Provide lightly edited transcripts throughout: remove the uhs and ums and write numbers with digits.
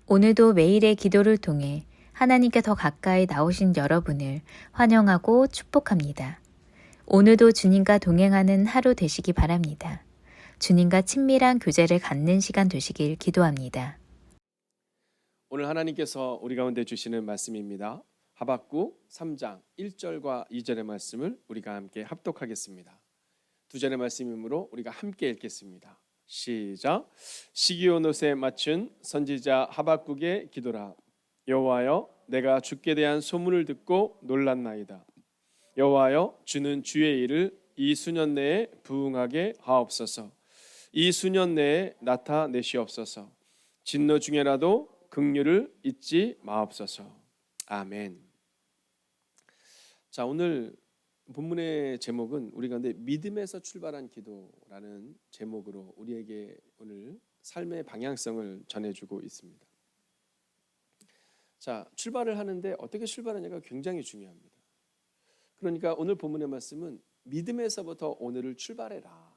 오늘도 매일의 기도를 통해 하나님께 더 가까이 나오신 여러분을 환영하고 축복합니다. 오늘도 주님과 동행하는 하루 되시기 바랍니다. 주님과 친밀한 교제를 갖는 시간 되시길 기도합니다. 오늘 하나님께서 우리 가운데 주시는 말씀입니다. 하박국 3장 1절과 2절의 말씀을 우리가 함께 합독하겠습니다. 두 절의 말씀이므로 우리가 함께 읽겠습니다. 시작. 시기온옷에 맞춘 선지자 하박국의 기도라. 여호와여, 내가 주께 대한 소문을 듣고 놀랐나이다. 여호와여, 주는 주의 일을 이 수년 내에 부응하게 하옵소서. 이 수년 내에 나타내시옵소서. 진노 중에라도 긍휼을 잊지 마옵소서. 아멘. 자, 오늘 본문의 제목은 우리 가운데 믿음에서 출발한 기도라는 제목으로 우리에게 오늘 삶의 방향성을 전해주고 있습니다. 자, 출발을 하는데 어떻게 출발하냐가 굉장히 중요합니다. 그러니까 오늘 본문의 말씀은 믿음에서부터 오늘을 출발해라.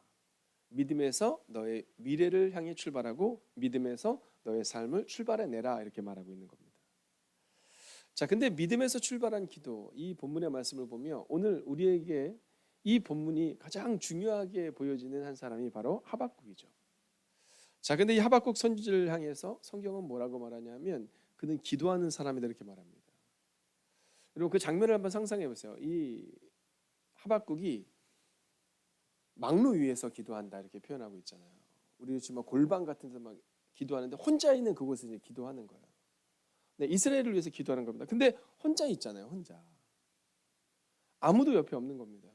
믿음에서 너의 미래를 향해 출발하고 믿음에서 너의 삶을 출발해내라, 이렇게 말하고 있는 겁니다. 자, 근데 믿음에서 출발한 기도, 이 본문의 말씀을 보면 오늘 우리에게 이 본문이 가장 중요하게 보여지는 한 사람이 바로 하박국이죠. 자, 근데 이 하박국 선지자를 향해서 성경은 뭐라고 말하냐면 그는 기도하는 사람이다, 이렇게 말합니다. 여러분, 그 장면을 한번 상상해 보세요. 이 하박국이 망루 위에서 기도한다, 이렇게 표현하고 있잖아요. 우리 지금 골방 같은 데서 막 기도하는데 혼자 있는 그곳에서 이제 기도하는 거예요. 네, 이스라엘을 위해서 기도하는 겁니다. 근데 혼자 있잖아요. 혼자. 아무도 옆에 없는 겁니다.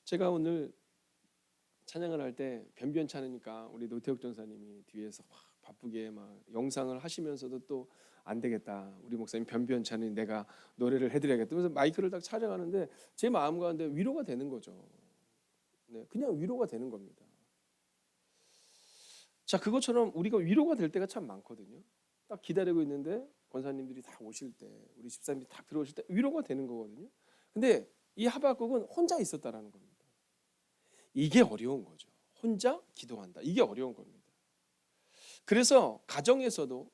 제가 오늘 찬양을 할 때 변변찮으니까 우리 노태욱 전사님이 뒤에서 막 바쁘게 막 영상을 하시면서도 또 안 되겠다, 우리 목사님 변변찮으니 내가 노래를 해드려야겠다, 그래서 마이크를 딱 촬영하는데 제 마음 가운데 위로가 되는 거죠. 네, 그냥 위로가 되는 겁니다. 자, 그것처럼 우리가 위로가 될 때가 참 많거든요. 딱 기다리고 있는데 권사님들이 다 오실 때, 우리 집사님들이 다 들어오실 때 위로가 되는 거거든요. 근데 이 하박국은 혼자 있었다라는 겁니다. 이게 어려운 거죠. 혼자 기도한다, 이게 어려운 겁니다. 그래서 가정에서도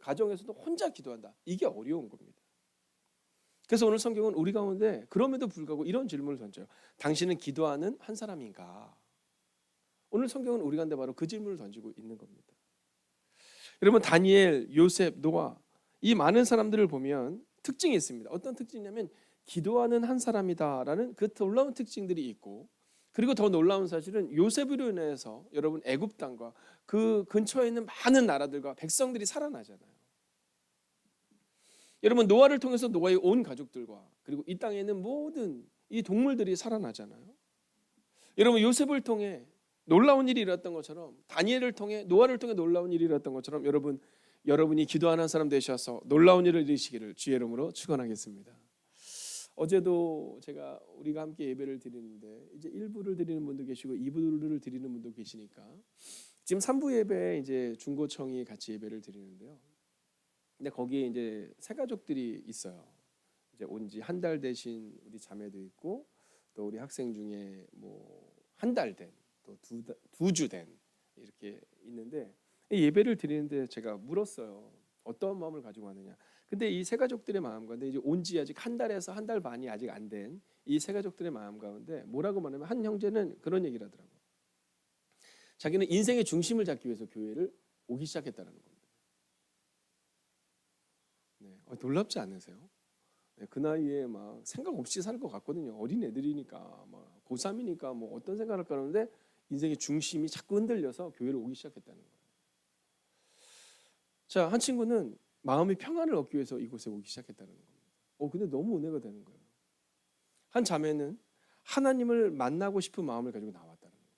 혼자 기도한다, 이게 어려운 겁니다. 그래서 오늘 성경은 우리 가운데 그럼에도 불구하고 이런 질문을 던져요. 당신은 기도하는 한 사람인가? 오늘 성경은 우리 가운데 바로 그 질문을 던지고 있는 겁니다. 여러분, 다니엘, 요셉, 노아, 이 많은 사람들을 보면 특징이 있습니다. 어떤 특징이냐면 기도하는 한 사람이다라는 그 놀라운 특징들이 있고, 그리고 더 놀라운 사실은 요셉으로 인해서 여러분 애굽 땅과 그 근처에 있는 많은 나라들과 백성들이 살아나잖아요. 여러분, 노아를 통해서 노아의 온 가족들과 그리고 이 땅에 있는 모든 이 동물들이 살아나잖아요. 여러분, 요셉을 통해 놀라운 일이 일어났던 것처럼, 다니엘을 통해, 노아를 통해 놀라운 일이 일어났던 것처럼 여러분이 기도하는 사람 되셔서 놀라운 일을 이루시기를 주의 이름으로 축원하겠습니다. 어제도 우리가 함께 예배를 드리는데 이제 1부를 드리는 분도 계시고 2부를 드리는 분도 계시니까 지금 3부 예배에 이제 중고청이 같이 예배를 드리는데요. 근데 거기에 이제 새 가족들이 있어요. 이제 온 지 한 달 되신 우리 자매도 있고, 또 우리 학생 중에 뭐 한 달 된, 또 두 주 된, 이렇게 있는데 예배를 드리는데 제가 물었어요. 어떤 마음을 가지고 왔느냐. 근데 이 세 가족들의 마음 가운데 이제 온 지 아직 한 달에서 한 달 반이 아직 안 된 이 세 가족들의 마음 가운데 뭐라고 말하면, 한 형제는 그런 얘기를 하더라고요. 자기는 인생의 중심을 잡기 위해서 교회를 오기 시작했다는 겁니다. 네, 놀랍지 않으세요? 네, 그 나이에 막 생각 없이 살 것 같거든요. 어린 애들이니까, 막 고3이니까 뭐 어떤 생각을 할까 하는데 인생의 중심이 자꾸 흔들려서 교회를 오기 시작했다는 거예요. 자, 한 친구는 마음의 평안을 얻기 위해서 이곳에 오기 시작했다는 겁니다. 근데 너무 은혜가 되는 거예요. 한 자매는 하나님을 만나고 싶은 마음을 가지고 나왔다는 겁니다.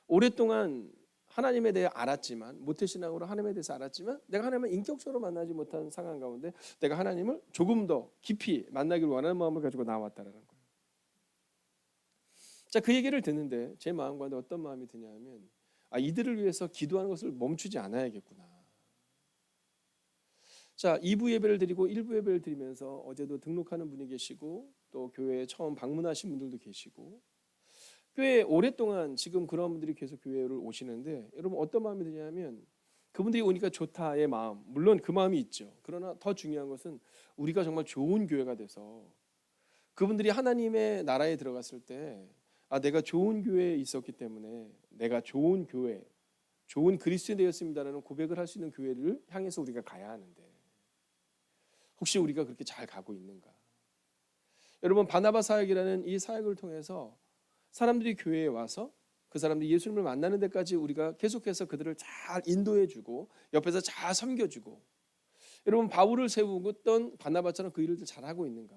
오랫동안 하나님에 대해 알았지만, 모태신앙으로 하나님에 대해서 알았지만 내가 하나님을 인격적으로 만나지 못한 상황 가운데 내가 하나님을 조금 더 깊이 만나기를 원하는 마음을 가지고 나왔다는 거예요. 자, 그 얘기를 듣는데 제 마음 가운데 어떤 마음이 드냐면, 이들을 위해서 기도하는 것을 멈추지 않아야겠구나. 자, 2부 예배를 드리고 1부 예배를 드리면서 어제도 등록하는 분이 계시고, 또 교회에 처음 방문하신 분들도 계시고, 꽤 오랫동안 지금 그런 분들이 계속 교회를 오시는데, 여러분 어떤 마음이 드냐면 그분들이 오니까 좋다의 마음, 물론 그 마음이 있죠. 그러나 더 중요한 것은 우리가 정말 좋은 교회가 돼서 그분들이 하나님의 나라에 들어갔을 때 내가 좋은 교회에 있었기 때문에 내가 좋은 교회, 좋은 그리스도인 되었습니다라는 고백을 할 수 있는 교회를 향해서 우리가 가야 하는데 혹시 우리가 그렇게 잘 가고 있는가? 여러분, 바나바 사역이라는 이 사역을 통해서 사람들이 교회에 와서 그 사람들이 예수님을 만나는 데까지 우리가 계속해서 그들을 잘 인도해주고 옆에서 잘 섬겨주고, 여러분, 바울을 세우던 바나바처럼 그 일을 잘하고 있는가?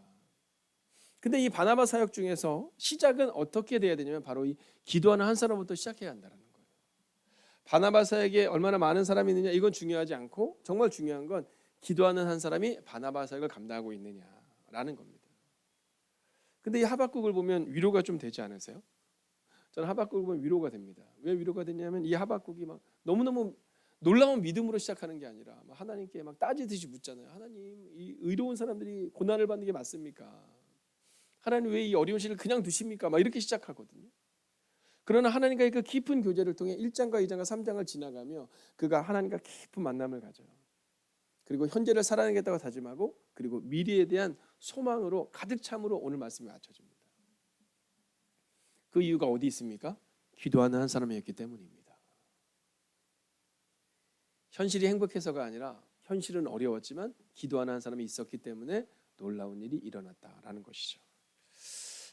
근데 이 바나바 사역 중에서 시작은 어떻게 돼야 되냐면 바로 이 기도하는 한 사람부터 시작해야 한다는 거예요. 바나바 사역에 얼마나 많은 사람이 있느냐 이건 중요하지 않고 정말 중요한 건 기도하는 한 사람이 바나바 사역을 감당하고 있느냐라는 겁니다. 근데 이 하박국을 보면 위로가 좀 되지 않으세요? 저는 하박국을 보면 위로가 됩니다. 왜 위로가 되냐면 이 하박국이 막 너무너무 놀라운 믿음으로 시작하는 게 아니라 막 하나님께 막 따지듯이 묻잖아요. 하나님, 이 의로운 사람들이 고난을 받는 게 맞습니까? 하나님 왜 이 어려운 시를 그냥 두십니까? 막 이렇게 시작하거든요. 그러나 하나님과의 그 깊은 교제를 통해 1장과 2장과 3장을 지나가며 그가 하나님과 깊은 만남을 가져요. 그리고 현재를 살아내겠다고 다짐하고 그리고 미래에 대한 소망으로 가득 참으로 오늘 말씀이 맞춰집니다. 그 이유가 어디 있습니까? 기도하는 한 사람이었기 때문입니다. 현실이 행복해서가 아니라 현실은 어려웠지만 기도하는 한 사람이 있었기 때문에 놀라운 일이 일어났다라는 것이죠.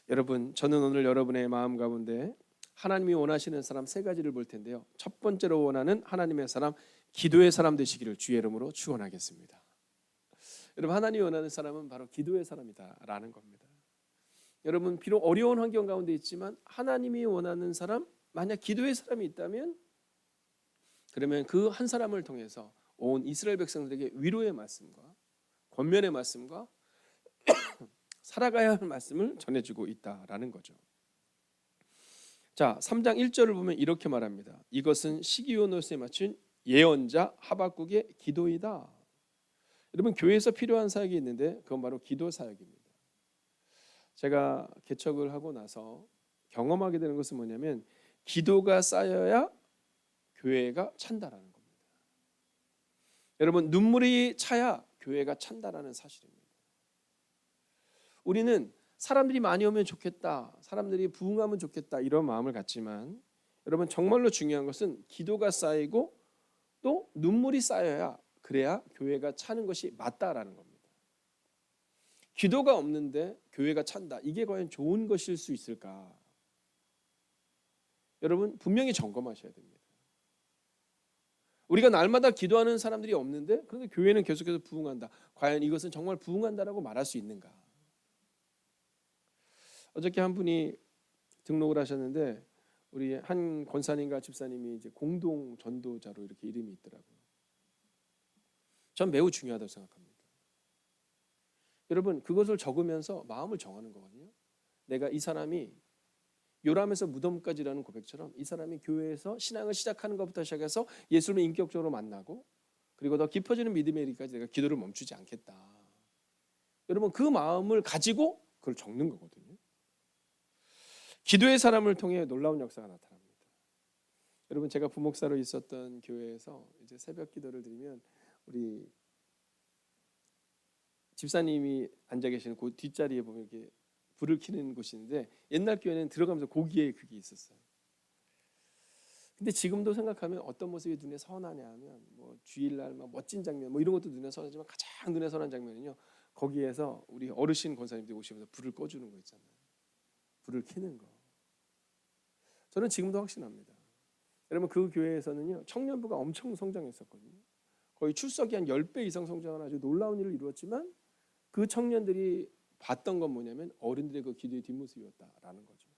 여러분, 저는 오늘 여러분의 마음 가운데 하나님이 원하시는 사람 세 가지를 볼 텐데요. 첫 번째로 원하는 하나님의 사람, 기도의 사람 되시기를 주의 이름으로 축원하겠습니다. 여러분, 하나님이 원하는 사람은 바로 기도의 사람이다라는 겁니다. 여러분, 비록 어려운 환경 가운데 있지만 하나님이 원하는 사람, 만약 기도의 사람이 있다면 그러면 그 한 사람을 통해서 온 이스라엘 백성들에게 위로의 말씀과 권면의 말씀과 살아가야 할 말씀을 전해주고 있다라는 거죠. 자, 3장 1절을 보면 이렇게 말합니다. 이것은 시기온노스에 맞춘 예언자 하박국의 기도이다. 여러분, 교회에서 필요한 사역이 있는데 그건 바로 기도 사역입니다. 제가 개척을 하고 나서 경험하게 되는 것은 뭐냐면 기도가 쌓여야 교회가 찬다라는 겁니다. 여러분, 눈물이 차야 교회가 찬다라는 사실입니다. 우리는 사람들이 많이 오면 좋겠다, 사람들이 부흥하면 좋겠다 이런 마음을 갖지만 여러분, 정말로 중요한 것은 기도가 쌓이고 또 눈물이 쌓여야 그래야 교회가 차는 것이 맞다라는 겁니다. 기도가 없는데 교회가 찬다, 이게 과연 좋은 것일 수 있을까? 여러분, 분명히 점검하셔야 됩니다. 우리가 날마다 기도하는 사람들이 없는데 그런데 교회는 계속해서 부흥한다, 과연 이것은 정말 부흥한다라고 말할 수 있는가? 어저께 한 분이 등록을 하셨는데 우리 한 권사님과 집사님이 이제 공동 전도자로 이렇게 이름이 있더라고요. 전 매우 중요하다고 생각합니다. 여러분, 그것을 적으면서 마음을 정하는 거거든요. 내가 이 사람이 요람에서 무덤까지라는 고백처럼 이 사람이 교회에서 신앙을 시작하는 것부터 시작해서 예수님을 인격적으로 만나고 그리고 더 깊어지는 믿음에 이르기까지 내가 기도를 멈추지 않겠다. 여러분, 그 마음을 가지고 그걸 적는 거거든요. 기도의 사람을 통해 놀라운 역사가 나타납니다. 여러분, 제가 부목사로 있었던 교회에서 이제 새벽 기도를 드리면 우리 집사님이 앉아 계시는 그 뒷자리에 보면 이렇게 불을 켜는 곳인데 옛날 교회는 들어가면서 고기에 그게 있었어요. 근데 지금도 생각하면 어떤 모습이 눈에 선하냐 하면 뭐 주일날 막 멋진 장면 뭐 이런 것도 눈에 선하지만 가장 눈에 선한 장면은요, 거기에서 우리 어르신 권사님들이 오시면서 불을 꺼주는 거 있잖아요. 불을 켜는 거. 저는 지금도 확신합니다. 여러분, 그 교회에서는요 청년부가 엄청 성장했었거든요. 거의 출석이 한 10배 이상 성장한 아주 놀라운 일을 이루었지만 그 청년들이 봤던 건 뭐냐면 어른들의 그 기도의 뒷모습이었다라는 거죠.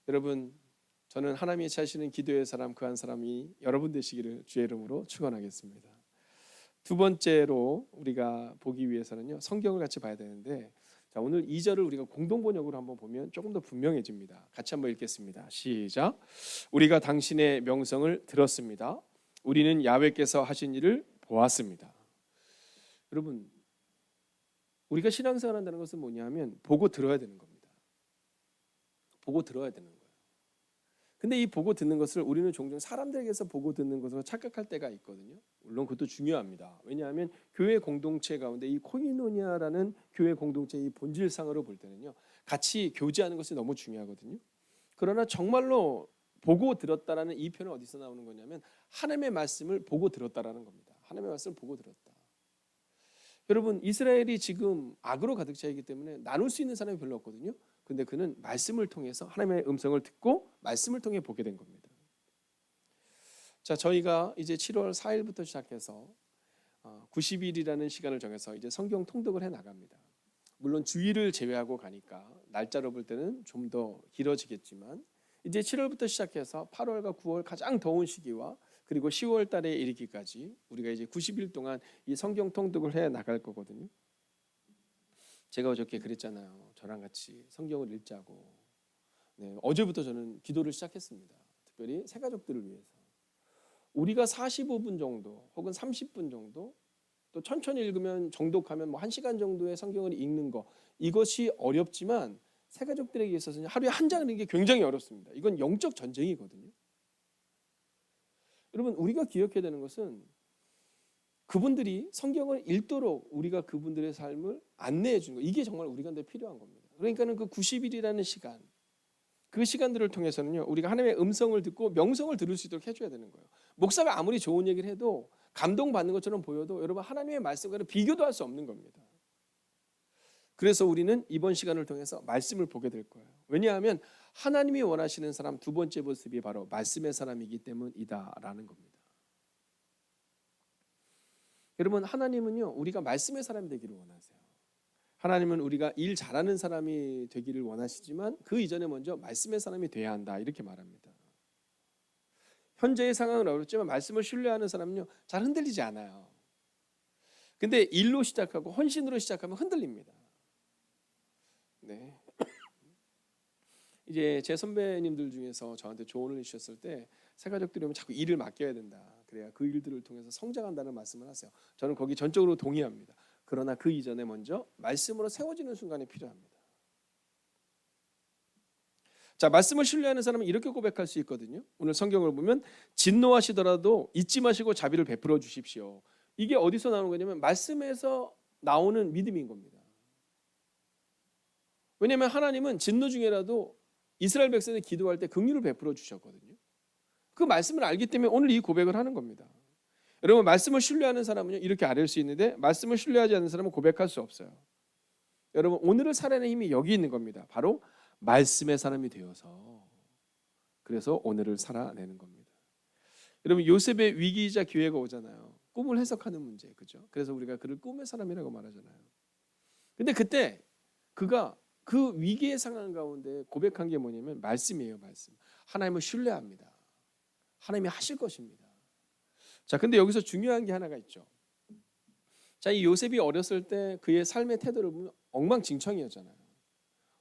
여러분, 저는 하나님이 차시는 기도의 사람 그 한 사람이 여러분 되시기를 주의 이름으로 축원하겠습니다. 두 번째로 우리가 보기 위해서는요 성경을 같이 봐야 되는데, 자, 오늘 2절을 우리가 공동 번역으로 한번 보면 조금 더 분명해집니다. 같이 한번 읽겠습니다. 시작. 우리가 당신의 명성을 들었습니다. 우리는 야훼께서 하신 일을 보았습니다. 여러분, 우리가 신앙생활 한다는 것은 뭐냐면 보고 들어야 되는 겁니다. 보고 들어야 되는 거예요. 근데 이 보고 듣는 것을 우리는 종종 사람들에게서 보고 듣는 것으로 착각할 때가 있거든요. 물론 그것도 중요합니다. 왜냐하면 교회 공동체 가운데 이 코이노니아라는 교회 공동체의 본질상으로 볼 때는요, 같이 교제하는 것이 너무 중요하거든요. 그러나 정말로 보고 들었다라는 이 표현은 어디서 나오는 거냐면 하나님의 말씀을 보고 들었다라는 겁니다. 하나님의 말씀을 보고 들었다. 여러분, 이스라엘이 지금 악으로 가득 차 있기 때문에 나눌 수 있는 사람이 별로 없거든요. 근데 그는 말씀을 통해서 하나님의 음성을 듣고 말씀을 통해 보게 된 겁니다. 자, 저희가 이제 7월 4일부터 시작해서 90일이라는 시간을 정해서 이제 성경 통독을 해 나갑니다. 물론 주일을 제외하고 가니까 날짜로 볼 때는 좀 더 길어지겠지만 이제 7월부터 시작해서 8월과 9월 가장 더운 시기와 그리고 10월 달에 이르기까지 우리가 이제 90일 동안 이 성경 통독을 해 나갈 거거든요. 제가 어저께 그랬잖아요. 저랑 같이 성경을 읽자고. 네, 어제부터 저는 기도를 시작했습니다. 특별히 새 가족들을 위해서. 우리가 45분 정도 혹은 30분 정도 또 천천히 읽으면 정독하면 뭐 1시간 정도의 성경을 읽는 거, 이것이 어렵지만 새 가족들에게 있어서는 하루에 한 장을 읽는 게 굉장히 어렵습니다. 이건 영적 전쟁이거든요. 여러분, 우리가 기억해야 되는 것은 그분들이 성경을 읽도록 우리가 그분들의 삶을 안내해 주는 거, 이게 정말 우리한테 필요한 겁니다. 그러니까는 그 90일이라는 시간, 그 시간들을 통해서는요, 우리가 하나님의 음성을 듣고 명성을 들을 수 있도록 해줘야 되는 거예요. 목사가 아무리 좋은 얘기를 해도 감동받는 것처럼 보여도 여러분 하나님의 말씀과는 비교도 할 수 없는 겁니다. 그래서 우리는 이번 시간을 통해서 말씀을 보게 될 거예요. 왜냐하면 하나님이 원하시는 사람 두 번째 모습이 바로 말씀의 사람이기 때문이다라는 겁니다. 여러분, 하나님은요, 우리가 말씀의 사람이 되기를 원하세요. 하나님은 우리가 일 잘하는 사람이 되기를 원하시지만 그 이전에 먼저 말씀의 사람이 돼야 한다, 이렇게 말합니다. 현재의 상황은 어렵지만 말씀을 신뢰하는 사람은요, 잘 흔들리지 않아요. 근데 일로 시작하고 헌신으로 시작하면 흔들립니다. 네. 이제 제 선배님들 중에서 저한테 조언을 해주셨을 때 새 가족들이 오면 자꾸 일을 맡겨야 된다. 그래야 그 일들을 통해서 성장한다는 말씀을 하세요. 저는 거기 전적으로 동의합니다. 그러나 그 이전에 먼저 말씀으로 세워지는 순간이 필요합니다. 자, 말씀을 신뢰하는 사람은 이렇게 고백할 수 있거든요. 오늘 성경을 보면 진노하시더라도 잊지 마시고 자비를 베풀어 주십시오. 이게 어디서 나오는 거냐면 말씀에서 나오는 믿음인 겁니다. 왜냐하면 하나님은 진노 중에라도 이스라엘 백성이 기도할 때 긍휼을 베풀어 주셨거든요. 그 말씀을 알기 때문에 오늘 이 고백을 하는 겁니다. 여러분, 말씀을 신뢰하는 사람은요, 이렇게 아뢰을 수 있는데 말씀을 신뢰하지 않는 사람은 고백할 수 없어요. 여러분, 오늘을 살아내는 힘이 여기 있는 겁니다. 바로 말씀의 사람이 되어서, 그래서 오늘을 살아내는 겁니다. 여러분, 요셉의 위기이자 기회가 오잖아요. 꿈을 해석하는 문제, 그죠? 그래서 우리가 그를 꿈의 사람이라고 말하잖아요. 근데 그때 그가 그 위기의 상황 가운데 고백한 게 뭐냐면 말씀이에요. 말씀. 하나님을 신뢰합니다. 하나님이 하실 것입니다. 자, 근데 여기서 중요한 게 하나가 있죠. 자, 이 요셉이 어렸을 때 그의 삶의 태도를 보면 엉망진창이었잖아요.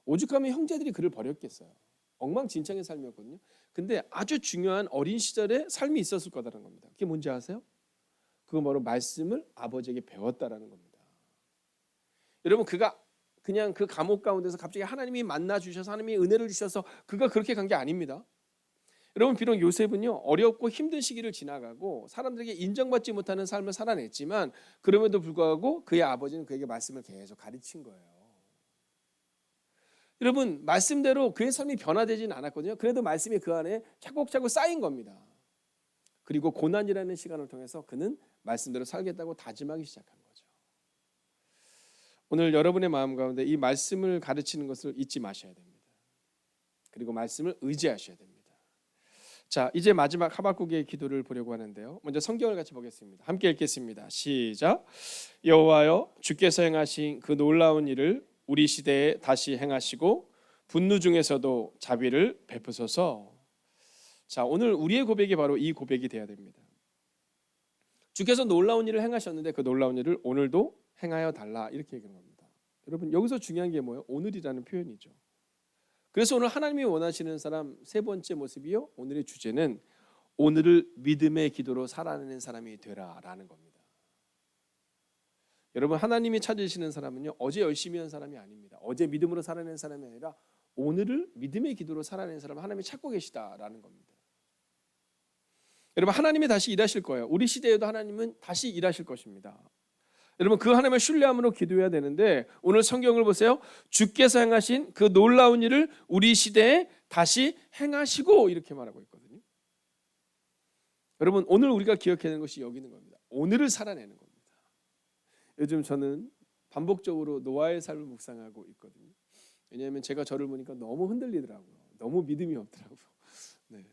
오죽하면 형제들이 그를 버렸겠어요. 엉망진창의 삶이었거든요. 근데 아주 중요한 어린 시절에 삶이 있었을 거다라는 겁니다. 그게 뭔지 아세요? 그건 바로 말씀을 아버지에게 배웠다라는 겁니다. 여러분, 그가 그냥 그 감옥 가운데서 갑자기 하나님이 만나 주셔서 하나님이 은혜를 주셔서 그가 그렇게 간 게 아닙니다. 여러분, 비록 요셉은요, 어렵고 힘든 시기를 지나가고 사람들에게 인정받지 못하는 삶을 살아냈지만 그럼에도 불구하고 그의 아버지는 그에게 말씀을 계속 가르친 거예요. 여러분, 말씀대로 그의 삶이 변화되지는 않았거든요. 그래도 말씀이 그 안에 차곡차곡 쌓인 겁니다. 그리고 고난이라는 시간을 통해서 그는 말씀대로 살겠다고 다짐하기 시작한 거죠. 오늘 여러분의 마음 가운데 이 말씀을 가르치는 것을 잊지 마셔야 됩니다. 그리고 말씀을 의지하셔야 됩니다. 자, 이제 마지막 하박국의 기도를 보려고 하는데요. 먼저 성경을 같이 보겠습니다. 함께 읽겠습니다. 시작. 여호와여, 주께서 행하신 그 놀라운 일을 우리 시대에 다시 행하시고 분노 중에서도 자비를 베푸소서. 자, 오늘 우리의 고백이 바로 이 고백이 돼야 됩니다. 주께서 놀라운 일을 행하셨는데 그 놀라운 일을 오늘도 행하여 달라, 이렇게 얘기하는 겁니다. 여러분, 여기서 중요한 게 뭐예요? 오늘이라는 표현이죠. 그래서 오늘 하나님이 원하시는 사람 세 번째 모습이요, 오늘의 주제는 오늘을 믿음의 기도로 살아내는 사람이 되라라는 겁니다. 여러분, 하나님이 찾으시는 사람은요, 어제 열심히 한 사람이 아닙니다. 어제 믿음으로 살아낸 사람이 아니라 오늘을 믿음의 기도로 살아내는 사람을 하나님이 찾고 계시다라는 겁니다. 여러분, 하나님이 다시 일하실 거예요. 우리 시대에도 하나님은 다시 일하실 것입니다. 여러분, 그 하나님을 신뢰함으로 기도해야 되는데, 오늘 성경을 보세요. 주께서 행하신 그 놀라운 일을 우리 시대에 다시 행하시고, 이렇게 말하고 있거든요. 여러분, 오늘 우리가 기억해야 되는 것이 여기 있는 겁니다. 오늘을 살아내는 겁니다. 요즘 저는 반복적으로 노아의 삶을 묵상하고 있거든요. 왜냐하면 제가 저를 보니까 너무 흔들리더라고요. 너무 믿음이 없더라고요. 네.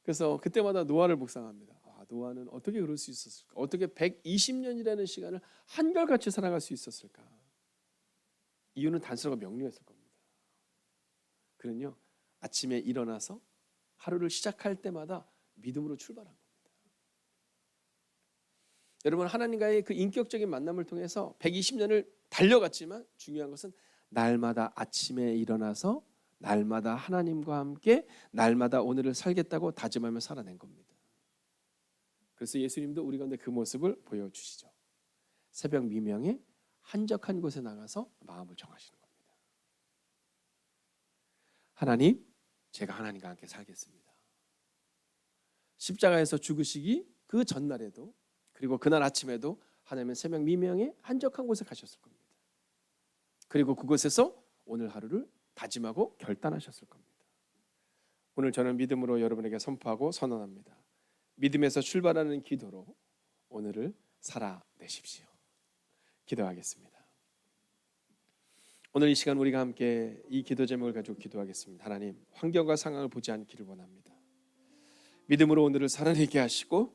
그래서 그때마다 노아를 묵상합니다. 노아는 어떻게 그럴 수 있었을까? 어떻게 120년이라는 시간을 한결같이 살아갈 수 있었을까? 이유는 단순하고 명료했을 겁니다. 그는요, 아침에 일어나서 하루를 시작할 때마다 믿음으로 출발한 겁니다. 여러분, 하나님과의 그 인격적인 만남을 통해서 120년을 달려갔지만 중요한 것은 날마다 아침에 일어나서 날마다 하나님과 함께 날마다 오늘을 살겠다고 다짐하며 살아낸 겁니다. 그래서 예수님도 우리 가운데 그 모습을 보여주시죠. 새벽 미명에 한적한 곳에 나가서 마음을 정하시는 겁니다. 하나님, 제가 하나님과 함께 살겠습니다. 십자가에서 죽으시기 그 전날에도, 그리고 그날 아침에도 하나님은 새벽 미명에 한적한 곳에 가셨을 겁니다. 그리고 그곳에서 오늘 하루를 다짐하고 결단하셨을 겁니다. 오늘 저는 믿음으로 여러분에게 선포하고 선언합니다. 믿음에서 출발하는 기도로 오늘을 살아내십시오. 기도하겠습니다. 오늘 이 시간 우리가 함께 이 기도 제목을 가지고 기도하겠습니다. 하나님, 환경과 상황을 보지 않기를 원합니다. 믿음으로 오늘을 살아내게 하시고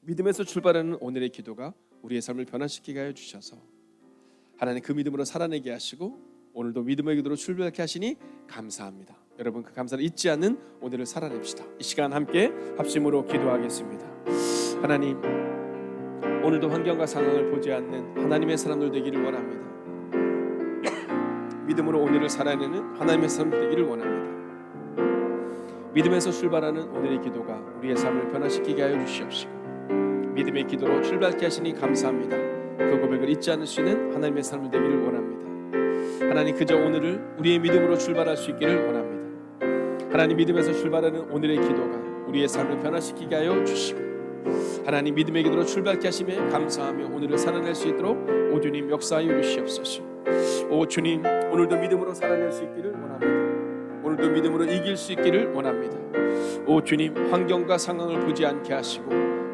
믿음에서 출발하는 오늘의 기도가 우리의 삶을 변화시키게 하여 주셔서 하나님, 그 믿음으로 살아내게 하시고 오늘도 믿음의 기도로 출발하게 하시니 감사합니다. 여러분, 그 감사를 잊지 않는 오늘을 살아냅시다. 이 시간 함께 합심으로 기도하겠습니다. 하나님, 오늘도 환경과 상황을 보지 않는 하나님의 사람들 되기를 원합니다. 믿음으로 오늘을 살아내는 하나님의 사람들 되기를 원합니다. 믿음에서 출발하는 오늘의 기도가 우리의 삶을 변화시키게 하여 주시옵시고 믿음의 기도로 출발케 하시니 감사합니다. 그 고백을 잊지 않을 수 있는 하나님의 삶을 되기를 원합니다. 하나님, 그저 오늘을 우리의 믿음으로 출발할 수 있기를 원합니다. 하나님, 믿음에서 출발하는 오늘의 기도가 우리의 삶을 변화시키게 하여 주시고 하나님, 믿음의 기도로 출발케 하심에 감사하며 오늘을 살아낼 수 있도록 오 주님 역사하여 주시옵소서. 오 주님, 오늘도 믿음으로 살아낼 수 있기를 원합니다. 오늘도 믿음으로 이길 수 있기를 원합니다. 오 주님, 환경과 상황을 보지 않게 하시고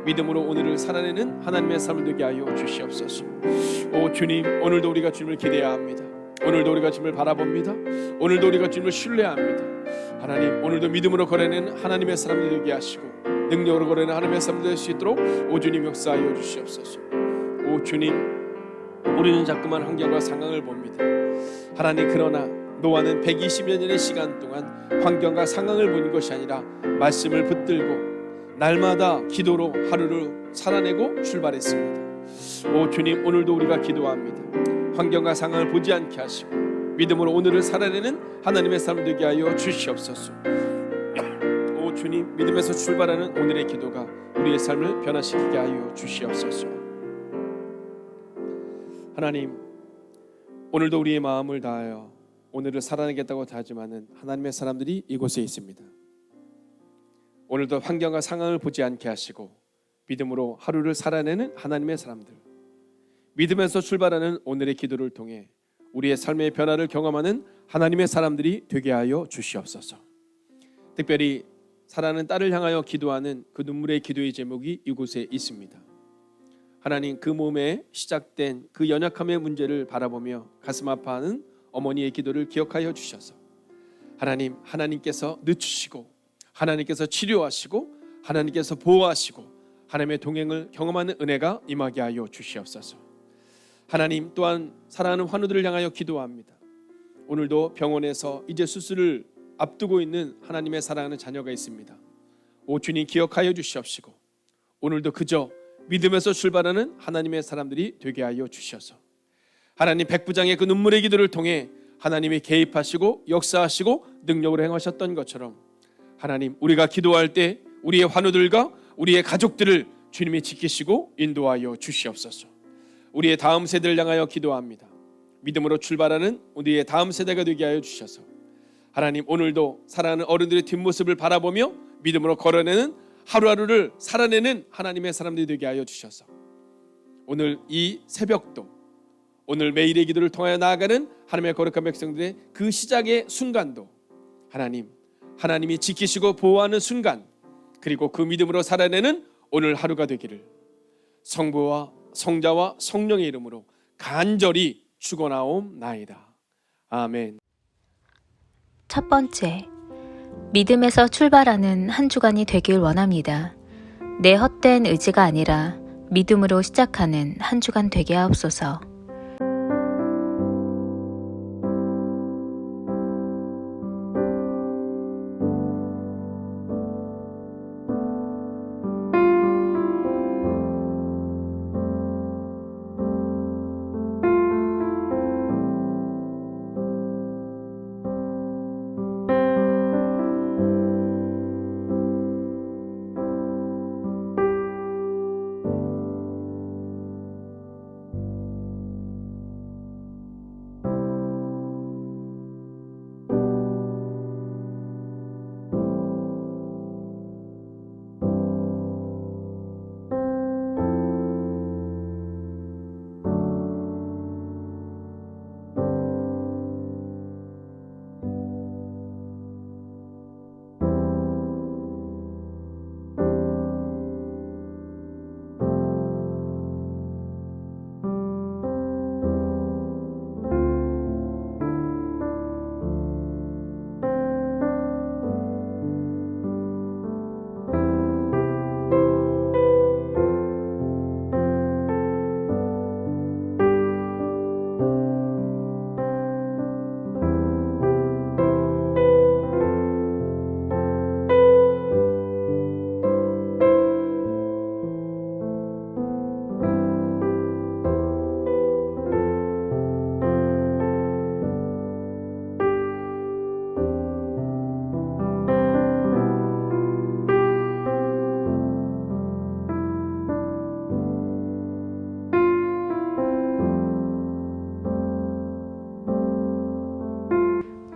믿음으로 오늘을 살아내는 하나님의 삶을 되게 하여 주시옵소서. 오 주님, 오늘도 우리가 주님을 기대해야 합니다. 오늘도 우리가 주님을 바라봅니다. 오늘도 우리가 주님을 신뢰합니다. 하나님, 오늘도 믿음으로 걸어내는 하나님의 사람들 되게 하시고 능력으로 걸어내는 하나님의 사람들 될 수 있도록 오 주님 역사하여 주시옵소서. 오 주님, 우리는 자꾸만 환경과 상황을 봅니다. 하나님, 그러나 노아는 120년의 시간 동안 환경과 상황을 보는 것이 아니라 말씀을 붙들고 날마다 기도로 하루를 살아내고 출발했습니다. 오 주님, 오늘도 우리가 기도합니다. 환경과 상황을 보지 않게 하시고 믿음으로 오늘을 살아내는 하나님의 삶 되게 하여 주시옵소서. 오 주님, 믿음에서 출발하는 오늘의 기도가 우리의 삶을 변화시키게 하여 주시옵소서. 하나님, 오늘도 우리의 마음을 다하여 오늘을 살아내겠다고 다짐하는 하나님의 사람들이 이곳에 있습니다. 오늘도 환경과 상황을 보지 않게 하시고 믿음으로 하루를 살아내는 하나님의 사람들, 믿음에서 출발하는 오늘의 기도를 통해 우리의 삶의 변화를 경험하는 하나님의 사람들이 되게 하여 주시옵소서. 특별히 사랑하는 딸을 향하여 기도하는 그 눈물의 기도의 제목이 이곳에 있습니다. 하나님, 그 몸에 시작된 그 연약함의 문제를 바라보며 가슴 아파하는 어머니의 기도를 기억하여 주셔서 하나님, 하나님께서 늦추시고 하나님께서 치료하시고 하나님께서 보호하시고 하나님의 동행을 경험하는 은혜가 임하게 하여 주시옵소서. 하나님, 또한 사랑하는 환우들을 향하여 기도합니다. 오늘도 병원에서 이제 수술을 앞두고 있는 하나님의 사랑하는 자녀가 있습니다. 오 주님, 기억하여 주시옵시고 오늘도 그저 믿음에서 출발하는 하나님의 사람들이 되게 하여 주셔서 하나님, 백부장의 그 눈물의 기도를 통해 하나님이 개입하시고 역사하시고 능력으로 행하셨던 것처럼 하나님, 우리가 기도할 때 우리의 환우들과 우리의 가족들을 주님이 지키시고 인도하여 주시옵소서. 우리의 다음 세대를 향하여 기도합니다. 믿음으로 출발하는 우리의 다음 세대가 되게 하여 주셔서 하나님, 오늘도 사랑하는 어른들의 뒷모습을 바라보며 믿음으로 걸어내는 하루하루를 살아내는 하나님의 사람들이 되게 하여 주셔서 오늘 이 새벽도, 오늘 매일의 기도를 통하여 나아가는 하나님의 거룩한 백성들의 그 시작의 순간도 하나님이 지키시고 보호하는 순간, 그리고 그 믿음으로 살아내는 오늘 하루가 되기를 성부와 성자와 성령의 이름으로 간절히 축원하옵나이다. 아멘. 첫 번째, 믿음에서 출발하는 한 주간이 되길 원합니다. 내 헛된 의지가 아니라 믿음으로 시작하는 한 주간 되게 하옵소서.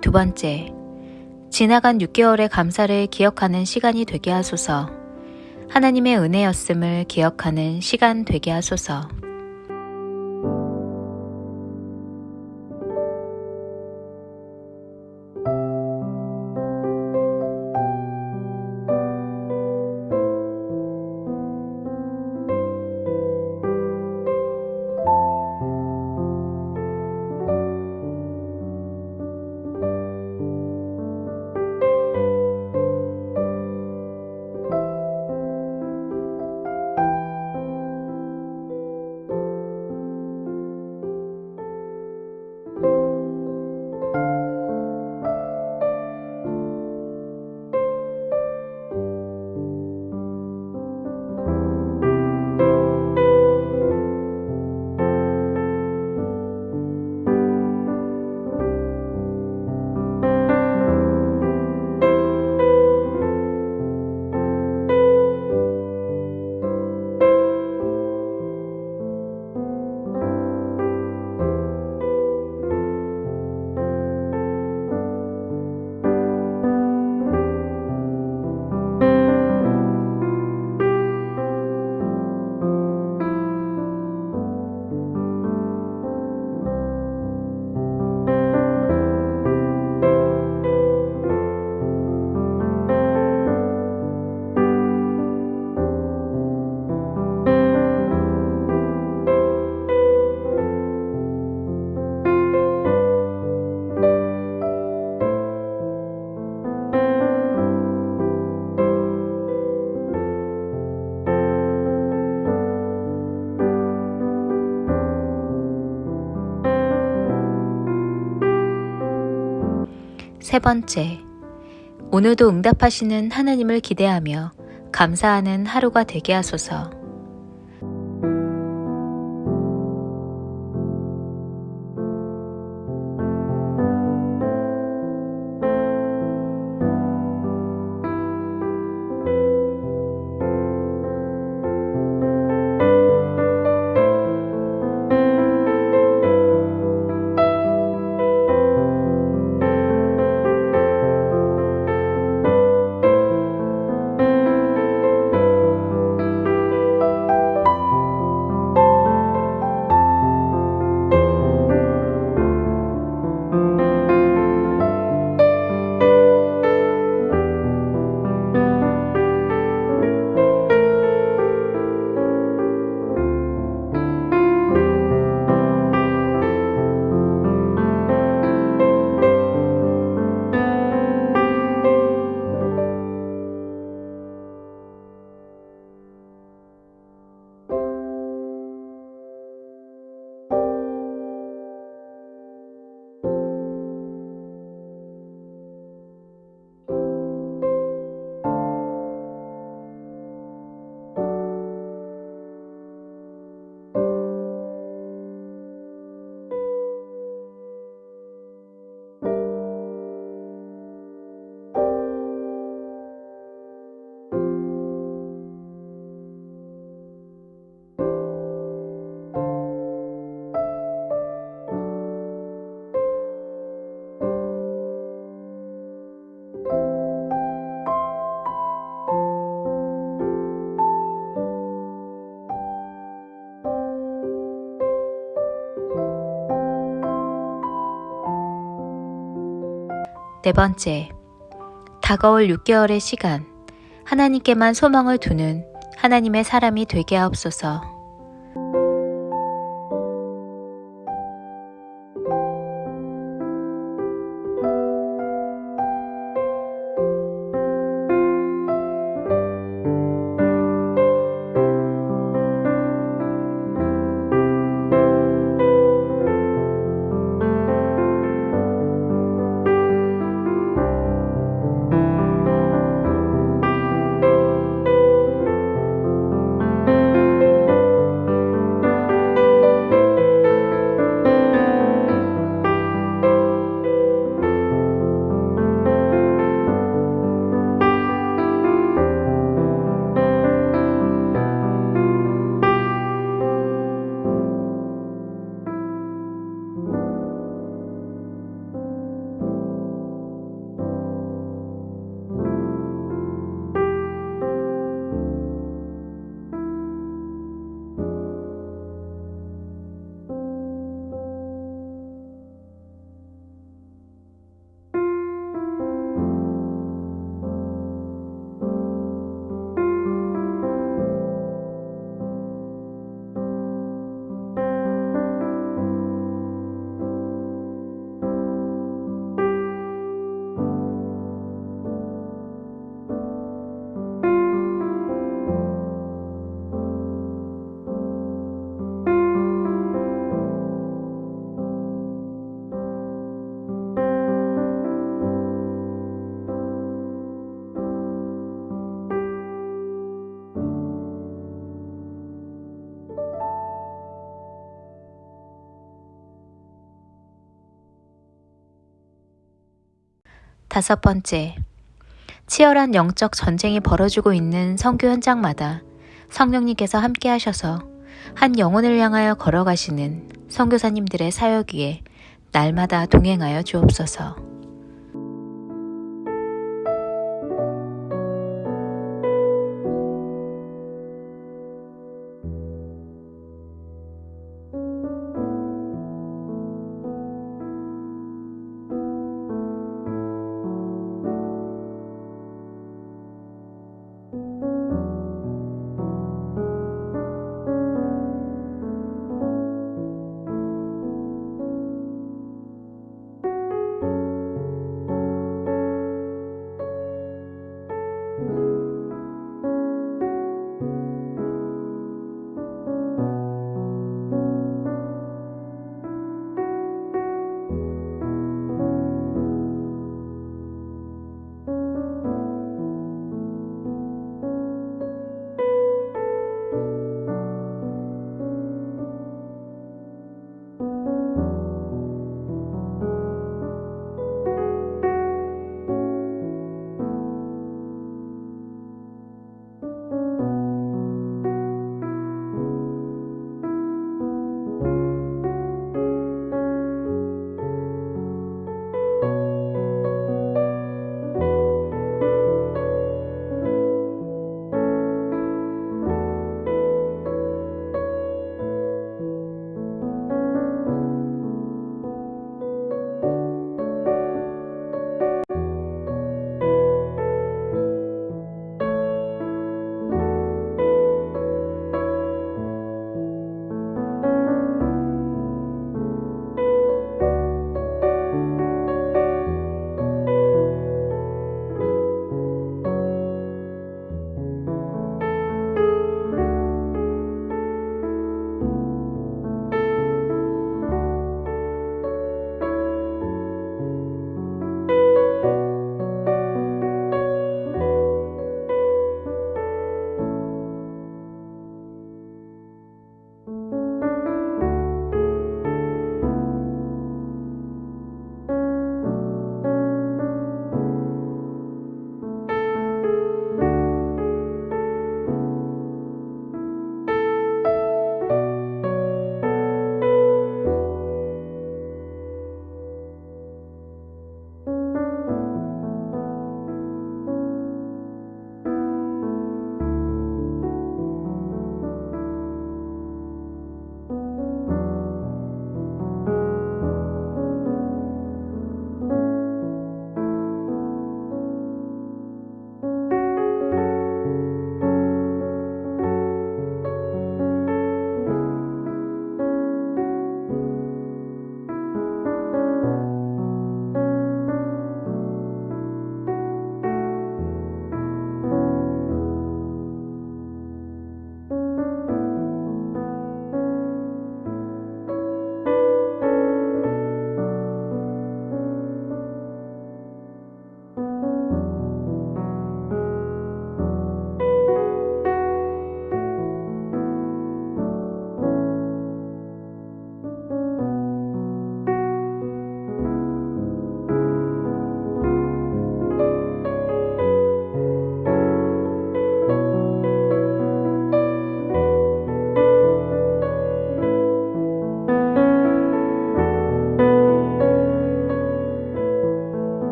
두 번째, 지나간 6개월의 감사를 기억하는 시간이 되게 하소서. 하나님의 은혜였음을 기억하는 시간 되게 하소서. 세 번째, 오늘도 응답하시는 하나님을 기대하며 감사하는 하루가 되게 하소서. 네 번째, 다가올 6개월의 시간, 하나님께만 소망을 두는 하나님의 사람이 되게 하옵소서. 다섯 번째, 치열한 영적 전쟁이 벌어지고 있는 선교 현장마다 성령님께서 함께 하셔서 한 영혼을 향하여 걸어가시는 선교사님들의 사역 위에 날마다 동행하여 주옵소서.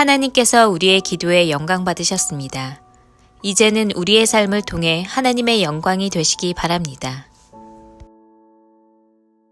하나님께서 우리의 기도에 영광 받으셨습니다. 이제는 우리의 삶을 통해 하나님의 영광이 되시기 바랍니다.